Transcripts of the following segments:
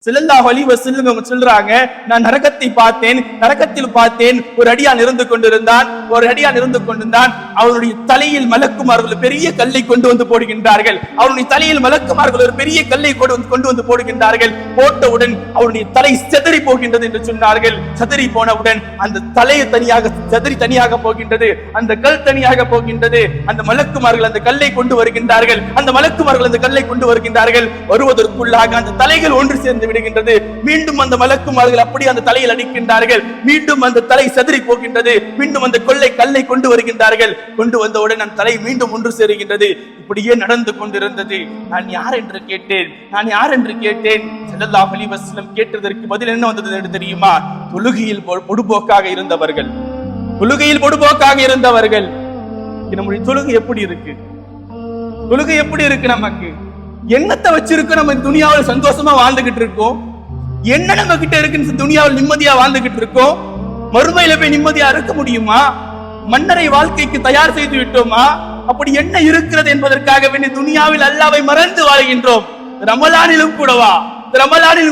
ஸல்லல்லாஹு அலைஹி வஸல்லம் சொல்றாங்க, நான் நரகத்தை பார்த்தேன், நரகத்தில் பார்த்தேன், ஒரு அடியான் இருந்து கொண்டிருந்தான். அவருடைய தலையில் மலக்குமார்கள் பெரிய கல்லை கொண்டு வந்து போடுகின்றார்கள். அவருடைய தலையில் மலக்குமார்கள் ஒரு பெரிய கல்லை கொண்டு வந்து போடுகின்றார்கள். போட்டவுடன் அவருடைய தலை சிதறி போகின்றது என்று சொன்னார்கள். சிதறி போனவுடன் அந்த தலையை தனியாக போகின்றது, அந்த கல் தனியாக போகின்றது. அந்த மலக்குமார்கள் அந்த கல்லை கொண்டு வருகின்றார்கள். வருவதற்குள்ளாக அந்த தலைகள் ஒன்று சேர்ந்து விடுகின்றது. மீண்டும் அந்த மலக்குமார்கள் அப்படி அந்த தலையில் அடிக்கின்றார்கள். மீண்டும் அந்த தலை சிதறி போகின்றது. மீண்டும் அந்த கல்லை கொண்டு வருகின்றார்கள். கொண்டு வந்தவுடன் அந்த தலை மீண்டும் ஒன்று சேருகின்றது. இப்படியே நடந்து கொண்டிருந்தது. நான் யார் என்று கேட்டேன். ஸல்லல்லாஹு அலைஹி வஸல்லம் கேட்டதற்கு பதில் என்ன வந்தது தெரியுமா? தொழுகையில் பொடுபோக்காக இருந்தவர்கள். நம்முடைய தொழுகை எப்படி இருக்கு? நமக்கு என்னத்தை வச்சிருக்கு? நம்ம துனியாவில் சந்தோஷமா வாழ்ந்துகிட்டு இருக்கோம். என்ன நம்ம கிட்ட இருக்கு? துனியாவில் நிம்மதியா வாழ்ந்துகிட்டு இருக்கோம். மறுமையில போய் நிம்மதியா இருக்க முடியுமா? மன்னரை வாழ்க்கைக்கு தயார் செய்து விட்டோமா? அப்படி என்ன இருக்கிறது என்பதற்காக வேண்டி துனியாவில் அல்லாஹ்வை மறந்து வாழ்கின்றோம். ரமலானிலும்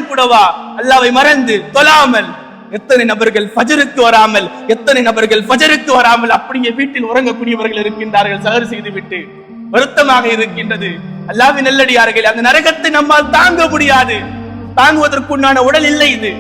கூடவா அல்லாஹ்வை மறந்து தொழாமல் எத்தனை நபர்கள் ஃபஜருக்கு வராமல் அப்படியே வீட்டில் உறங்கக்கூடியவர்கள் இருக்கின்றார்கள். சஹர் செய்து விட்டு வருத்தமாக இருக்கின்றது. அல்லாஹ்வின் நல்லடியார்களே, அந்த நரகத்தை நம்மால் தாங்க முடியாது. தாங்குவதற்குண்டான உடல் இல்லை இது.